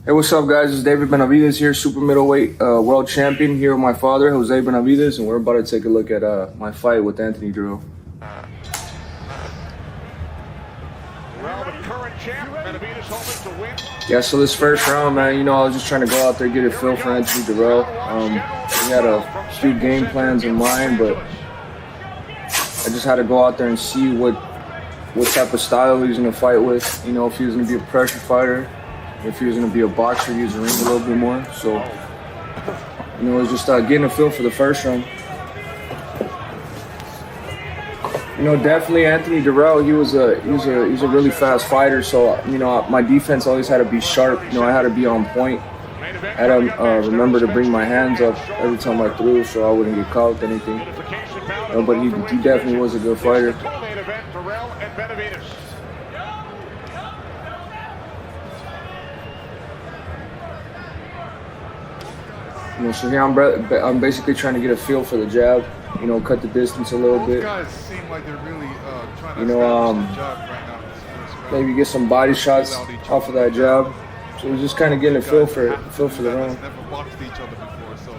Hey, what's up, guys? It's David Benavidez here, Super Middleweight World Champion, here with my father, Jose Benavidez, and we're about to take a look at my fight with Anthony Dirrell. Well, the current champ, Benavidez hoping to win. Yeah, so this first round, man, you know, I was just trying to go out there, get a feel for Anthony Dirrell. We had a few game plans in mind, but I just had to go out there and see what type of style he was going to fight with. You know, if he was going to be a pressure fighter, if he was going to be a boxer, use the ring a little bit more. So, you know, it was just getting a feel for the first round. You know, definitely Anthony Dirrell, he's a really fast fighter. So, you know, my defense always had to be sharp. You know, I had to be on point. I had to remember to bring my hands up every time I threw, so I wouldn't get caught with anything. You know, but he definitely was a good fighter. You know, so here I'm basically trying to get a feel for the jab. You know, cut the distance a little bit. Guys seem like they're really trying to you know, maybe get some body shots off of that jab. So we're just kind of getting a feel for the round. Never boxed each other before, so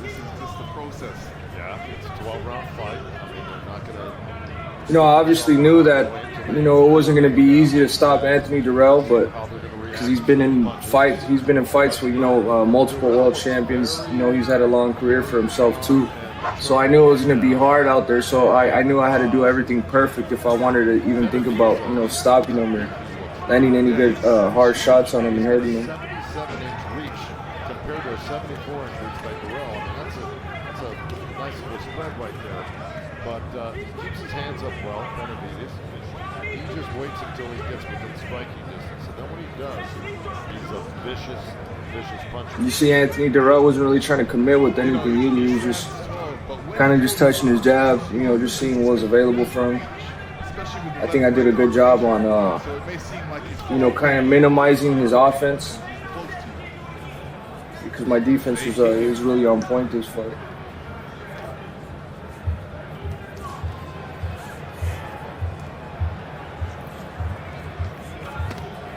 this is just the process. Yeah, it's a 12-round fight. I mean, they're not gonna. You know, I obviously knew that, you know, it wasn't going to be easy to stop Anthony Dirrell, but because he's been in fights with, you know, multiple world champions. You know, he's had a long career for himself too. So I knew it was going to be hard out there. So I knew I had to do everything perfect if I wanted to even think about, you know, stopping him or landing any good hard shots on him and hurting him. 77-inch reach compared to a 74-inch reach by Dirrell. I mean, that's a nice little spread right there. But he keeps his hands up well, Benavidez. He just waits until he gets within striking distance. And then when he does, he's a vicious puncher. You see Anthony Dirrell wasn't really trying to commit with anything either. He was just kind of just touching his jab, you know, just seeing what was available for him. I think I did a good job on, you know, kind of minimizing his offense because my defense was really on point this fight.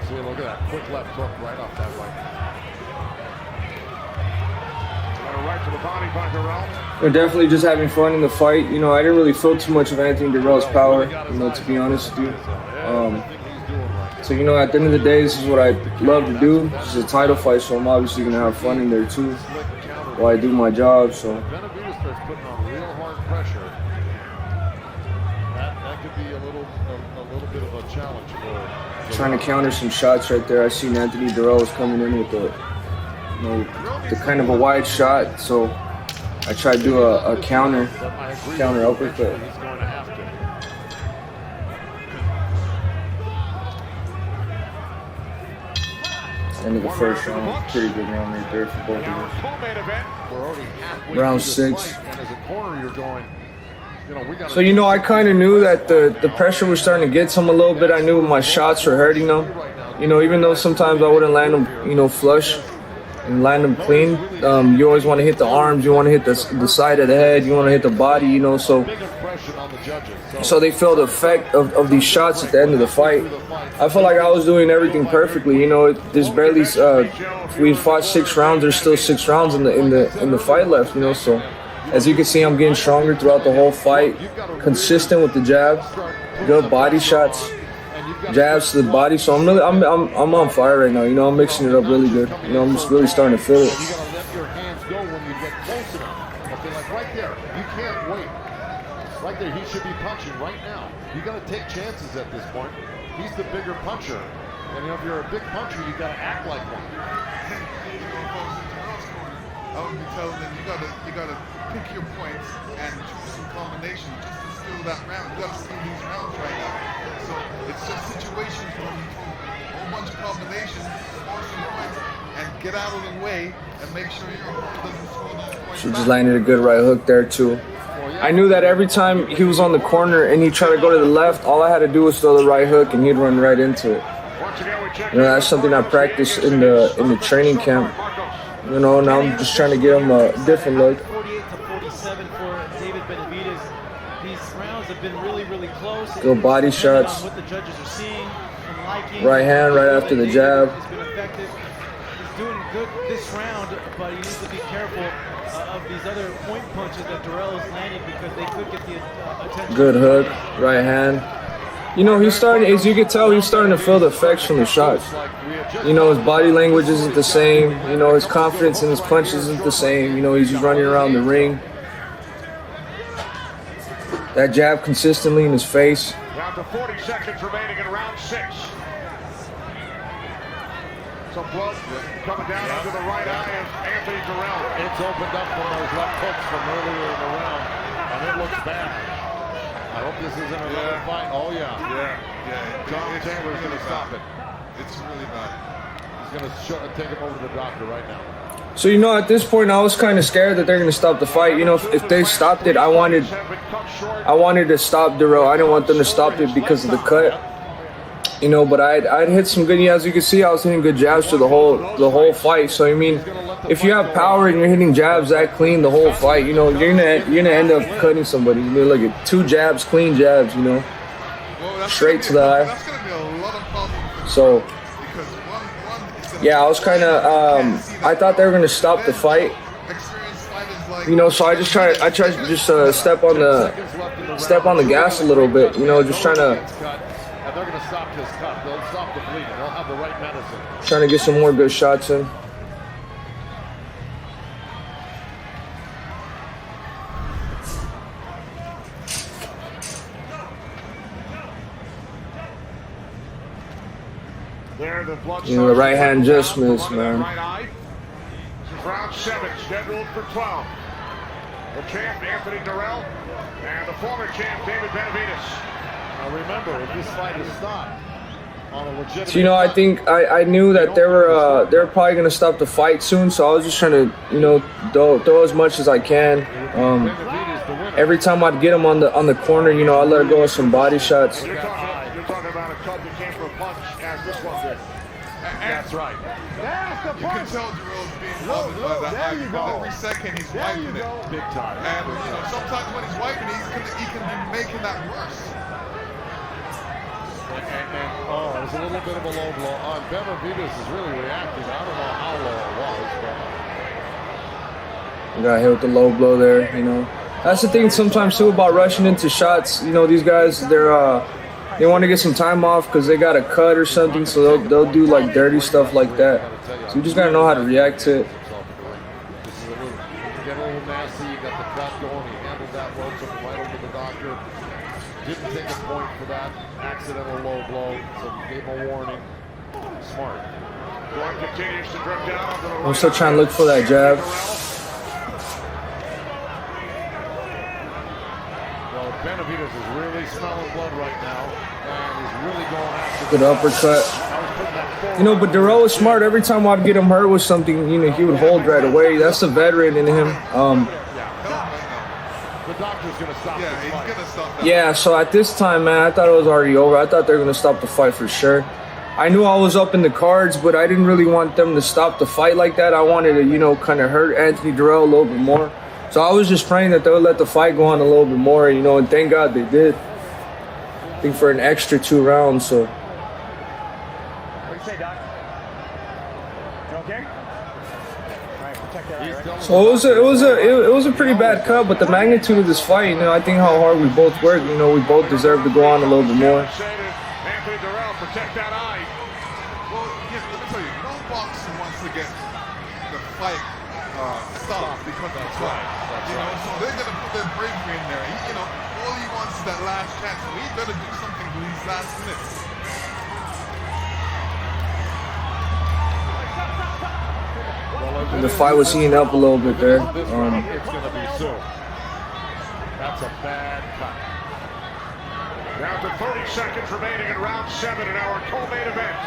See, look at that quick left hook right off that right. Right to the body by Dirrell. We're definitely just having fun in the fight. You know, I didn't really feel too much of Anthony Dirrell's power, you know, to be honest with you. So, you know, at the end of the day, this is what I love to do. This is a title fight, so I'm obviously going to have fun in there too while I do my job. So Benavidez starts putting on real hard pressure. That could be a little bit of a challenge for trying to counter some shots right there. I seen Anthony Dirrell was coming in with the kind of a wide shot, so I tried to do a counter uppercut. He's going to have to. End of the first round, pretty good round right there for both of us. Round 6. So, you know, I kind of knew that the pressure was starting to get to him a little bit. I knew my shots were hurting him. You know, even though sometimes I wouldn't land them, you know, flush and land them clean, you always want to hit the arms, you want to hit the side of the head, you want to hit the body, you know, so they feel the effect of these shots at the end of the fight. I felt like I was doing everything perfectly, you know. There's barely we fought 6 rounds, there's still 6 rounds in the fight left, you know. So as you can see, I'm getting stronger throughout the whole fight, consistent with the jab, good body shots, jabs to the body. So I'm on fire right now, you know. I'm mixing it up really good, you know. I'm just really starting to feel it. You gotta let your hands go when you get close enough. Okay, like right there, you can't wait. Right there, he should be punching right now. You gotta take chances at this point. He's the bigger puncher, and you know, if you're a big puncher, you gotta act like one. I would be telling them you gotta pick your points and choose some combinations just to steal that round. You gotta steal these rounds right now. So it's just situations where you do a whole bunch of combinations, score some points, and get out of the way and make sure your opponent doesn't score those points. She just landed a good right hook there too. I knew that every time he was on the corner and he tried to go to the left, all I had to do was throw the right hook and he'd run right into it. You know, that's something I practiced in the training camp. You know, now I'm just trying to get him a different look. 48-47 for David Benavidez. These rounds have been really, really close. Good body shots. What the judges are seeing and liking. Right hand right after the jab. It's been effective. doing good this round, but he needs to be careful of these other point punches that Dirrell is landing because they could get the attention. Good hook, right hand. You know, he's starting, as you can tell, he's starting to feel the effects from the shots. You know, his body language isn't the same. You know, his confidence in his punches isn't the same. You know, he's just running around the ring. That jab consistently in his face. Down to 40 seconds remaining in round 6. Some blood coming down under the right eye of Anthony Dirrell. It's opened up from those left hooks from earlier in the round, and it looks bad. I hope this isn't another fight. Oh, yeah. Tom Taylor's going to stop it. It's really bad. He's going to take him over to the doctor right now. So, you know, at this point, I was kind of scared that they're going to stop the fight. You know, if they stopped it, I wanted to stop Dirrell. I didn't want them to stop it because of the cut. You know, but I'd hit some good, as you can see, I was hitting good jabs for the whole fight. So, I mean, if you have power and you're hitting jabs that clean the whole fight, you know, you're gonna end up cutting somebody. You know, look at 2 jabs, clean jabs, you know, straight to the eye. That's going to be a lot of problems. So, Because one yeah, I was kind of, I thought they were gonna stop the fight. You know, so I tried to just step on the gas a little bit. You know, just trying to. And they're going to stop this cut. They'll stop the bleeding. They'll have the right medicine. Trying to get some more good shots in. There, the blood You know, the right hand just missed, man. right eye. Round 7 scheduled for 12. The champ Anthony Dirrell and the former champ David Benavidez. Now remember, if this fight is stopped on a legitimate, So, you know, I think I knew that they were probably gonna stop the fight soon. So I was just trying to, you know, throw as much as I can. Every time I'd get him on the corner, you know, I let her go with some body shots. You're talking about a cut that came from a punch as this one did. that's right. That's the You can tell Dirrell's being bothered by that eye because every second he's wiping it. Big time. And you know, sometimes when he's wiping it, he can be making that worse. Oh, there's a little bit of a low blow. Benavidez is really reacting. I don't know how low it was, but Got hit with the low blow there. You know, that's the thing sometimes too about rushing into shots. You know, these guys they want to get some time off because they got a cut or something, so they'll do like dirty stuff like that. So you just gotta know how to react to it. This is you get a little nasty. You got the cut going. He handled that well, took him right over to the doctor. Didn't take a point for that accidental low blow, so he gave him a warning. Smart. Blood continues to drip down onto the right. I'm still trying to look for that jab. Well, Benavidez is really smelling blood right now, and he's really going after Good uppercut. You know, but Dirrell was smart. Every time I'd get him hurt with something, you know, he would hold right away. That's a veteran in him. The doctor's going to stop Yeah, this he's fight. going to stop that. Yeah, so at this time, man, I thought it was already over. I thought they were going to stop the fight for sure. I knew I was up in the cards, but I didn't really want them to stop the fight like that. I wanted to, you know, kind of hurt Anthony Dirrell a little bit more. So I was just praying that they would let the fight go on a little bit more, you know, and thank God they did. I think for an extra 2 rounds, so. What do you say, Doc? You okay? All right, protect that eye, right? So it was a pretty bad cut, but the magnitude of this fight, you know, I think how hard we both worked, you know, we both deserve to go on a little bit more. Anthony Dirrell, protect that eye. Well, yeah, let me tell you, no boxer wants to get the fight stopped because of the cut. You know, so they're going to put their bravery in there. You know, all he wants is that last chance. So he better do something for these last minutes. And the fight was heating up a little bit there. This round, it's going to be soon. That's a bad cut. Down to 30 seconds remaining in round 7 in our co-main event.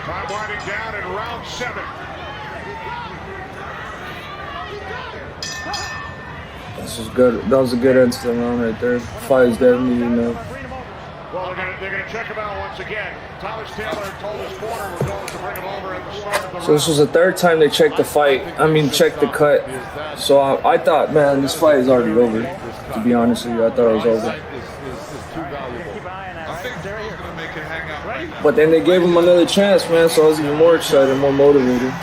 Time winding down in round 7. This was good. That was a good end to the round right there. Fight is definitely, you know. Well, they're gonna check him out once again. Thomas Taylor told his corner we're going to bring him over at the start of the round. So this was the third time they checked the fight. I mean, checked the cut. So I thought, man, this fight is already over. To be honest with you, I thought it was over. Is too valuable. I think Dirrell's going to make it hang out right now. But then they gave him another chance, man. So I was even more excited, more motivated. You know,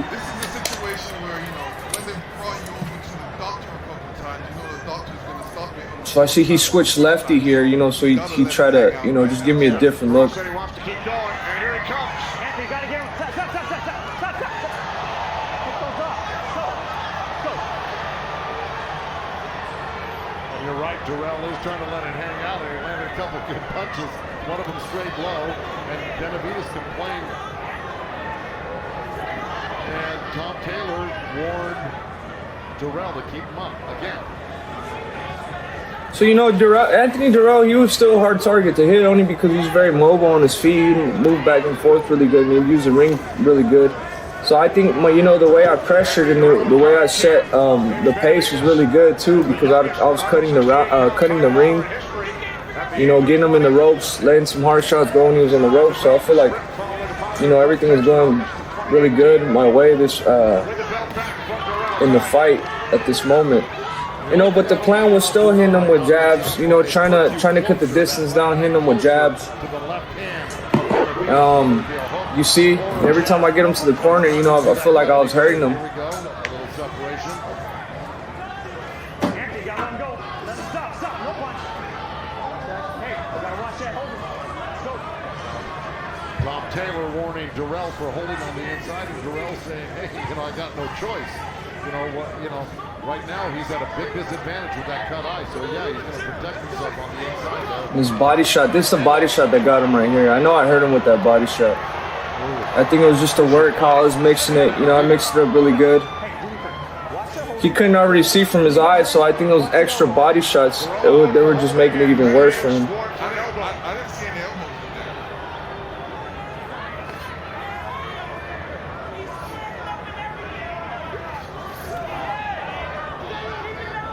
this is a situation where, you know, when they brought you over to the doctor a couple of times, you know the doctor's going to stop you. So I see he switched lefty here, you know, so he tried to, you know, just give me a different look. Said he wants to keep going, and here he comes. Anthony, you gotta get him. Stop. Get those up. Go. And you're right, Dirrell is trying to let it hang out, and he landed a couple good punches. One of them straight low, and Benavidez complained. And Tom Taylor warned Dirrell to keep him up again. So, you know, Anthony Dirrell, he was still a hard target to hit only because he's very mobile on his feet, moved back and forth really good, and he used the ring really good. So I think, you know, the way I pressured and the way I set the pace was really good too, because I was cutting the ring, you know, getting him in the ropes, letting some hard shots go when he was in the ropes. So I feel like, you know, everything was going really good my way in the fight at this moment. You know, but the plan was still hitting him with jabs. You know, trying to cut the distance down, hitting him with jabs. You see, every time I get him to the corner, you know, I feel like I was hurting him. Here we go, a little separation. Anthony, you gotta let him go. Let him stop. No punch. Hey, I gotta watch that. Hold him. Let's go. Tom Taylor warning Dirrell for holding on the inside, and Dirrell saying, hey, you know, I got no choice. You know what? You know, right now he's at a big disadvantage with that cut eye. So yeah, he's going to protect himself on the inside there. This body shot. This is the body shot that got him right here. I know I hurt him with that body shot. I think it was just the work, how I was mixing it. You know, I mixed it up really good. He couldn't already see from his eyes, so I think those extra body shots, they were just making it even worse for him. I didn't see any elbows in there.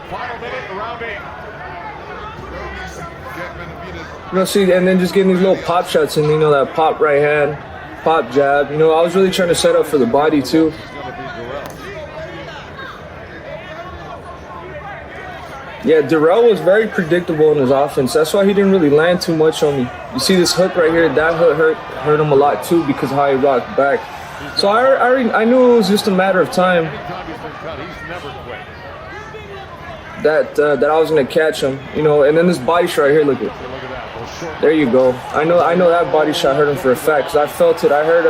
Final minute, round 8. Dirrell needs to get Benavidez. You know, see, and then just getting these little pop shots in, you know, that pop right hand, pop jab. You know, I was really trying to set up for the body too. It's going to be Dirrell. Yeah, Dirrell was very predictable in his offense. That's why he didn't really land too much on me. You see this hook right here? That hook hurt him a lot too because how he rocked back. So I knew it was just a matter of time Anytime he's been cut, he's never quit. that I was gonna catch him. You know, and then this body shot right here. Look at. Look at that. Those short There you go. I know that body shot hurt him for a fact, because I felt it. I heard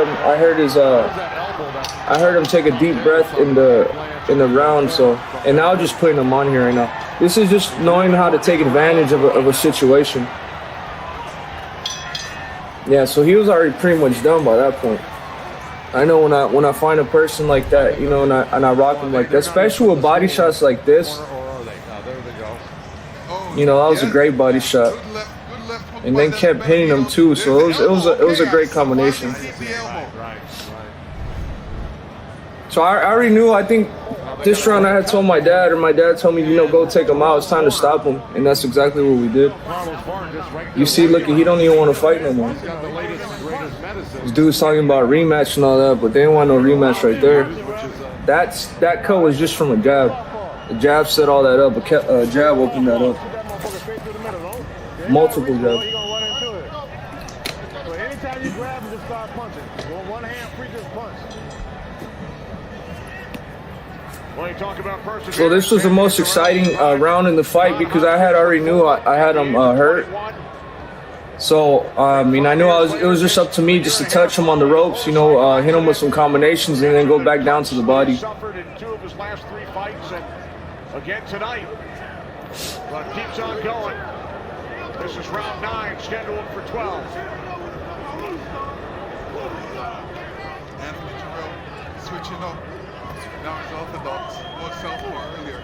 him take a deep breath in the round. So, and now just putting him on here right now. This is just knowing how to take advantage of a situation. Yeah, so he was already pretty much done by that point. I know when I find a person like that, you know, and I rock him like that, especially with body shots like this. or are they? There they go. Oh, You know, that was a great body shot. Good left hook And by then that kept hitting him too, so There's it was the a elbow. great Okay, combination. keep the elbow. Right. So I already knew. I think this round I had told my dad, or my dad told me, you know, go take him out. It's time to stop him, and that's exactly what we did. Carlos Barnes just right You see, look, he don't even want to fight no more. He's got the latest and greatest medicine. This dude's talking about rematch and all that, but they didn't want no rematch right there. That cut was just from a jab. The jab set all that up. A jab opened that up. Multiple jabs. You're gonna run into it. So anytime you grab him, just start punching. Go one hand, free just punch. When you talk about perseverance, So this was the most exciting round in the fight because I had already knew I had him hurt. So I mean, I knew it was just up to me just to touch him on the ropes, you know, hit him with some combinations and then go back down to the body. Suffered in 2 of his last 3 fights, and again tonight, but keeps on going. This is round 9, scheduled for 12. Anthony Dirrell switching up. Now he's orthodox. More southpaw earlier.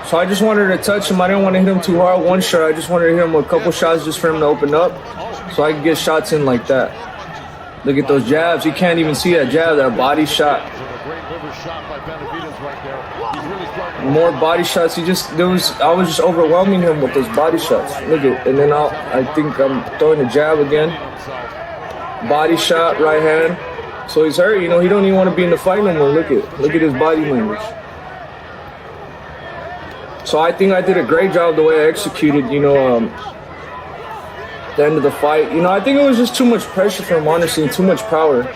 So I just wanted to touch him. I didn't want to hit him too hard, one shot. I just wanted to hit him with a couple shots just for him to open up so I could get shots in like that. Look at those jabs. You can't even see that jab, that body shot. A great liver shot by Benavidez right there. He's really starting to more body shots. I was just overwhelming him with those body shots. Look at, and then I think I'm throwing a jab again. Body shot, right hand. So he's hurt. You know, he don't even want to be in the fight no more. Look at his body language. So I think I did a great job the way I executed. You know, the end of the fight. You know, I think it was just too much pressure for him, honestly, and too much power.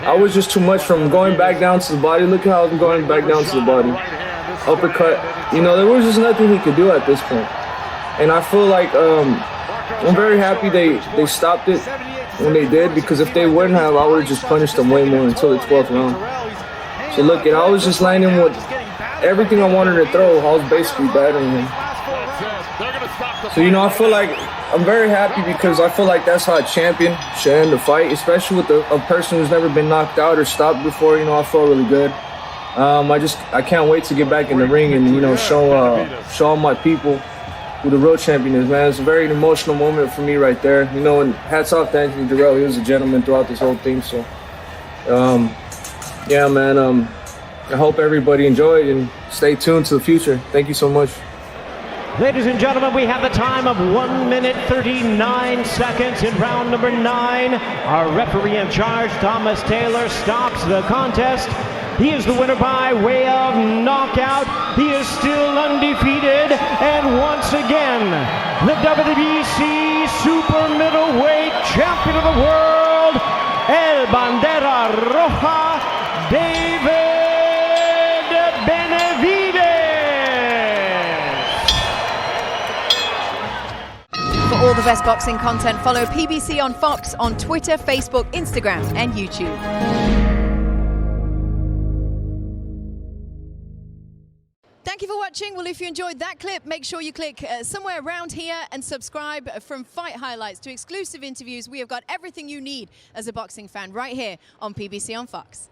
I was just too much from going back down to the body. Look at how I'm going back down to the body. Uppercut. You know, there was just nothing he could do at this point. And I feel like I'm very happy they stopped it when they did, because if they wouldn't have, I would have just punished them way more until the 12th round. So look, and I was just landing with everything I wanted to throw. I was basically battering him. So, you know, I feel like I'm very happy, because I feel like that's how a champion should end the fight, especially with a person who's never been knocked out or stopped before. You know, I feel really good. I can't wait to get back in the ring and, you know, show all my people who the real champion is, man. It's a very emotional moment for me right there. You know, and hats off to Anthony Dirrell. He was a gentleman throughout this whole thing. So, yeah, man, I hope everybody enjoyed and stay tuned to the future. Thank you so much. Ladies and gentlemen, we have the time of 1 minute 39 seconds in round number 9. Our referee in charge, Thomas Taylor, stops the contest. He is the winner by way of knockout. He is still undefeated. And once again, the WBC Super Middleweight Champion of the World, El Bandera Roja, David Benavidez. For all the best boxing content, follow PBC on Fox on Twitter, Facebook, Instagram, and YouTube. Thank you for watching. Well, if you enjoyed that clip, make sure you click somewhere around here and subscribe. From fight highlights to exclusive interviews, we have got everything you need as a boxing fan right here on PBC on Fox.